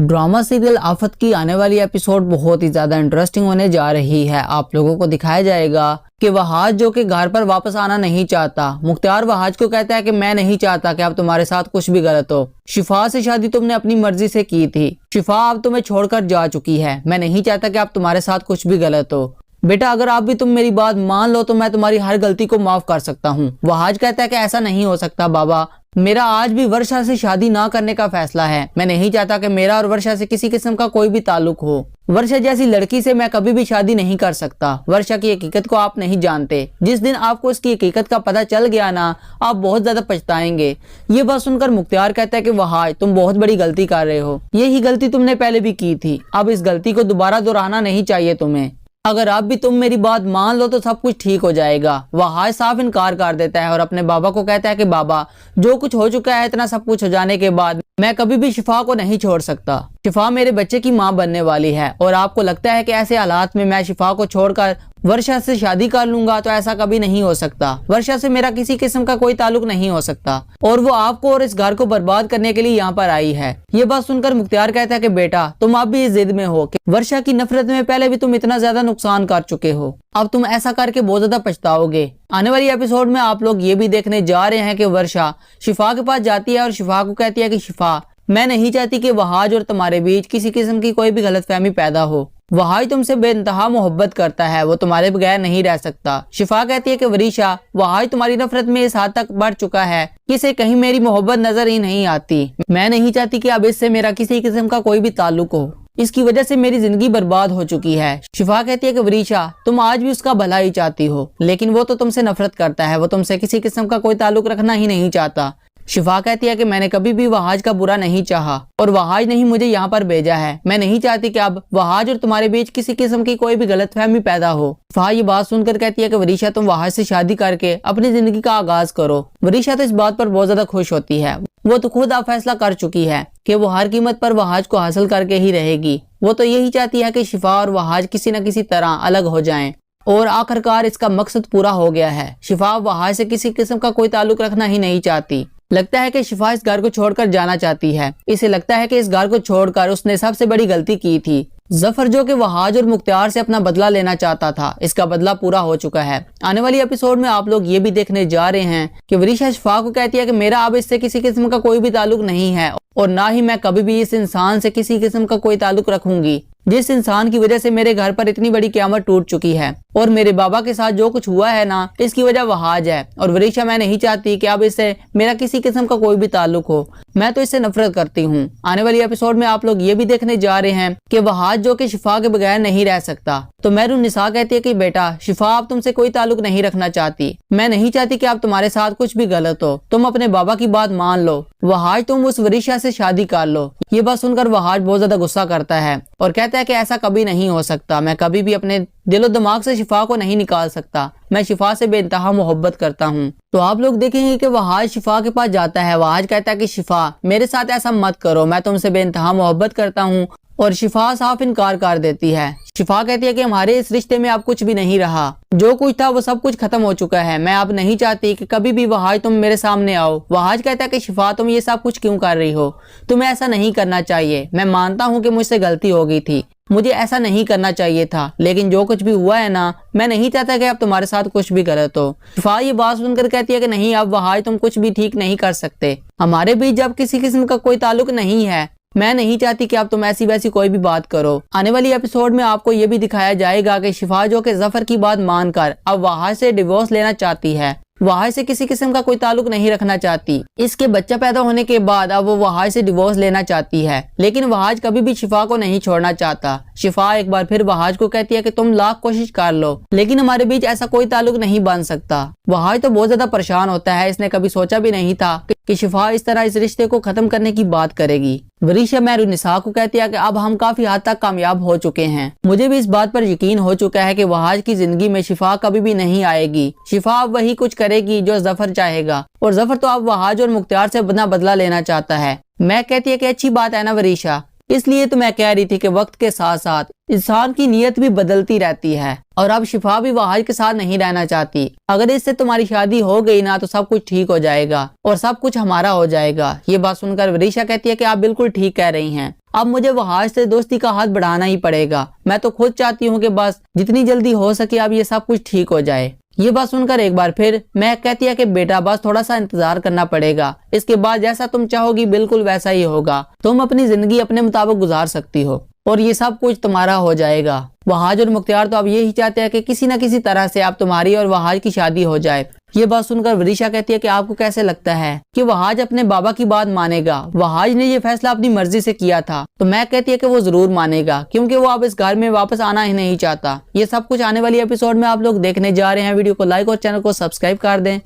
Drama serial आफत की आने वाली एपिसोड बहुत ही ज्यादा इंटरेस्टिंग होने जा रही है। आप लोगों को दिखाया जाएगा कि वहाज जो कि घर पर वापस आना नहीं चाहता। मुख्तार वहाज को कहता है कि मैं नहीं चाहता कि अब तुम्हारे साथ कुछ भी गलत हो। शिफा से शादी तुमने अपनी मर्जी से की थी। शिफा अब तुम्हें छोड़कर जा चुकी है। मैं नहीं चाहता कि अब तुम्हारे साथ कुछ भी गलत हो। बेटा अगर आप भी तुम मेरी बात मान लो तो मैं तुम्हारी हर गलती को माफ कर सकता हूँ। वहाज कहता है कि ऐसा नहीं हो सकता बाबा, मेरा आज भी वर्षा से शादी ना करने का फैसला है। मैं नहीं चाहता कि मेरा और वर्षा से किसी किस्म का कोई भी ताल्लुक हो। वर्षा जैसी लड़की से मैं कभी भी शादी नहीं कर सकता। वर्षा की हकीकत को आप नहीं जानते। जिस दिन आपको इसकी हकीकत का पता चल गया ना, आप बहुत ज्यादा पछताएंगे। ये बात सुनकर मुख्तार कहता है कि वहाज तुम बहुत बड़ी गलती कर रहे हो। यही गलती तुमने पहले भी की थी। अब इस गलती को दोबारा दोहराना नहीं चाहिए तुम्हें। अगर अब भी तुम मेरी बात मान लो तो सब कुछ ठीक हो जाएगा। वहाज साफ इनकार कर देता है और अपने बाबा को कहता है कि बाबा जो कुछ हो चुका है, इतना सब कुछ हो जाने के बाद मैं कभी भी शिफा को नहीं छोड़ सकता। शिफा मेरे बच्चे की माँ बनने वाली है और आपको लगता है कि ऐसे हालात में मैं शिफा को छोड़कर वर्षा से शादी कर लूंगा, तो ऐसा कभी नहीं हो सकता। वर्षा से मेरा किसी किस्म का कोई ताल्लुक नहीं हो सकता और वो आपको और इस घर को बर्बाद करने के लिए यहाँ पर आई है। ये बात सुनकर मुख्तार कहता है कि बेटा तुम अब भी इस जिद में हो कि वर्षा की नफरत में पहले भी तुम इतना ज्यादा नुकसान कर चुके हो। अब तुम ऐसा करके बहुत ज्यादा पछताओगे। आने वाली एपिसोड में आप लोग ये भी देखने जा रहे हैं कि वर्षा शिफा के पास जाती है और शिफा को कहती है कि शिफा मैं नहीं चाहती कि वहाज और तुम्हारे बीच किसी किस्म की कोई भी गलतफहमी पैदा हो। वहाज तुमसे बेइंतहा मोहब्बत करता है, वो तुम्हारे बगैर नहीं रह सकता। शिफा कहती है कि वरीशा वहाज तुम्हारी नफरत में इस हद तक बढ़ चुका है कि इसे कहीं मेरी मोहब्बत नजर ही नहीं आती। मैं नहीं चाहती कि अब इससे मेरा किसी किस्म का कोई भी ताल्लुक हो। इसकी वजह से मेरी जिंदगी बर्बाद हो चुकी है। शिफा कहती है कि वरीशा तुम आज भी उसका भला ही चाहती हो, लेकिन वो तो तुमसे नफरत करता है। वो तुमसे किसी किस्म का कोई ताल्लुक रखना ही नहीं चाहता। शिफा कहती है कि मैंने कभी भी वहाज का बुरा नहीं चाहा और वहाज ने ही मुझे यहाँ पर भेजा है। मैं नहीं चाहती कि अब वहाज और तुम्हारे बीच किसी किस्म की कोई भी गलतफहमी पैदा हो। शिफा ये बात सुनकर कहती है कि वरीशा तुम वहाज से शादी करके अपनी जिंदगी का आगाज करो। वरीशा तो इस बात पर बहुत ज्यादा खुश होती है। वो तो खुद अब फैसला कर चुकी है कि वो हर कीमत पर वहाज को हासिल करके ही रहेगी। वो तो यही चाहती है कि शिफा और वहाज किसी न किसी तरह अलग हो जाएं और आखिरकार इसका मकसद पूरा हो गया है। शिफा वहाज से किसी किस्म का कोई ताल्लुक रखना ही नहीं चाहती। लगता है कि शिफा इस घर को छोड़कर जाना चाहती है। इसे लगता है कि इस घर को छोड़कर उसने सबसे बड़ी गलती की थी। जफर जो कि वहाज और मुख्तार से अपना बदला लेना चाहता था, इसका बदला पूरा हो चुका है। आने वाली एपिसोड में आप लोग ये भी देखने जा रहे हैं कि वरीशा शिफा को कहती है कि मेरा अब इससे किसी किस्म का कोई भी ताल्लुक नहीं है और ना ही मैं कभी भी इस इंसान से किसी किस्म का कोई ताल्लुक रखूंगी जिस इंसान की वजह से मेरे घर पर इतनी बड़ी क़यामत टूट चुकी है। और मेरे बाबा के साथ जो कुछ हुआ है ना, इसकी वजह वहाज है। और वरीशा मैं नहीं चाहती कि अब इससे मेरा किसी किस्म का कोई भी ताल्लुक हो। मैं तो इससे नफरत करती हूँ। आने वाली एपिसोड में आप लोग ये भी देखने जा रहे हैं कि वहाज जो कि शिफा के बगैर नहीं रह सकता। तो मेहरुन्निसा कहती है कि बेटा शिफा अब तुमसे कोई ताल्लुक नहीं रखना चाहती। मैं नहीं चाहती कि अब तुम्हारे साथ कुछ भी गलत हो। तुम अपने बाबा की बात मान लो। वहाज तुम उस वरीशा से शादी कर लो। ये बात सुनकर वहाज बहुत ज्यादा गुस्सा करता है और कहता है कि ऐसा कभी नहीं हो सकता। मैं कभी भी अपने दिलो दिमाग से शिफा को नहीं निकाल सकता। मैं शिफा से बेइंतहा मोहब्बत करता हूँ। तो आप लोग देखेंगे कि वहाज शिफा के पास जाता है। वहाज कहता है कि शिफा मेरे साथ ऐसा मत करो, मैं तुमसे बेइंतहा मोहब्बत करता हूँ। और शिफा साफ इनकार कर देती है। शिफा कहती है कि हमारे इस रिश्ते में अब कुछ भी नहीं रहा। जो कुछ था वो सब कुछ खत्म हो चुका है। मैं अब नहीं चाहती कि कभी भी वहाज तुम मेरे सामने आओ। वहाज कहता है कि शिफा तुम ये सब कुछ क्यों कर रही हो? तुम्हें ऐसा नहीं करना चाहिए। मैं मानता हूँ कि मुझसे गलती हो गई थी, मुझे ऐसा नहीं करना चाहिए था, लेकिन जो कुछ भी हुआ है ना, मैं नहीं चाहता कि अब तुम्हारे साथ कुछ भी गलत हो। शिफा ये बात सुनकर कहती है कि नहीं, अब वहाज तुम कुछ भी ठीक नहीं कर सकते। हमारे बीच जब किसी किस्म का कोई ताल्लुक नहीं है, मैं नहीं चाहती कि अब तुम ऐसी वैसी कोई भी बात करो। आने वाली एपिसोड में आपको ये भी दिखाया जाएगा कि शिफा जो कि जफर की बात मानकर अब वहाज से डिवोर्स लेना चाहती है। वहाज से किसी किस्म का कोई ताल्लुक नहीं रखना चाहती। इसके बच्चा पैदा होने के बाद अब वो वहाज से डिवोर्स लेना चाहती है, लेकिन वहाज कभी भी शिफा को नहीं छोड़ना चाहता। शिफा एक बार फिर वहाज को कहती है कि तुम लाख कोशिश कर लो, लेकिन हमारे बीच ऐसा कोई ताल्लुक नहीं बन सकता। वहाज तो बहुत ज्यादा परेशान होता है। इसने कभी सोचा भी नहीं था कि शिफा इस तरह इस रिश्ते को खत्म करने की बात करेगी। वरीशा मेहरुन्निसा को कहती है कि अब हम काफी हद तक कामयाब हो चुके हैं। मुझे भी इस बात पर यकीन हो चुका है कि वहाज की जिंदगी में शिफा कभी भी नहीं आएगी। शिफा अब वही कुछ करेगी जो जफर चाहेगा और जफर तो अब वहाज और मुख्तार से अपना बदला लेना चाहता है। मैं कहती है कि अच्छी बात है ना वरीशा, इसलिए तो मैं कह रही थी कि वक्त के साथ साथ इंसान की नीयत भी बदलती रहती है और अब शिफा भी वहाज के साथ नहीं रहना चाहती। अगर इससे तुम्हारी शादी हो गई ना तो सब कुछ ठीक हो जाएगा और सब कुछ हमारा हो जाएगा। ये बात सुनकर वरीशा कहती है कि आप बिल्कुल ठीक कह रही हैं। اب مجھے وہاج سے دوستی کا ہاتھ بڑھانا ہی پڑے گا. میں تو خود چاہتی ہوں کہ بس جتنی جلدی ہو سکے اب یہ سب کچھ ٹھیک ہو جائے. یہ بات سن کر ایک بار پھر مہک کہتی ہے کہ بیٹا بس تھوڑا سا انتظار کرنا پڑے گا. اس کے بعد جیسا تم چاہو گی بالکل ویسا ہی ہوگا. تم اپنی زندگی اپنے مطابق گزار سکتی ہو اور یہ سب کچھ تمہارا ہو جائے گا. وہاج اور مختار تو اب یہی چاہتے ہیں کہ کسی نہ کسی طرح سے اب تمہاری اور وہاج کی شادی ہو جائے. یہ بات سن کر ودیشا کہتی ہے کہ آپ کو کیسے لگتا ہے کہ وہاج اپنے بابا کی بات مانے گا؟ وہاج نے یہ فیصلہ اپنی مرضی سے کیا تھا. تو میں کہتی ہے کہ وہ ضرور مانے گا کیونکہ وہ اب اس گھر میں واپس آنا ہی نہیں چاہتا. یہ سب کچھ آنے والی ایپیسوڈ میں آپ لوگ دیکھنے جا رہے ہیں. ویڈیو کو لائک اور چینل کو سبسکرائب کر دیں.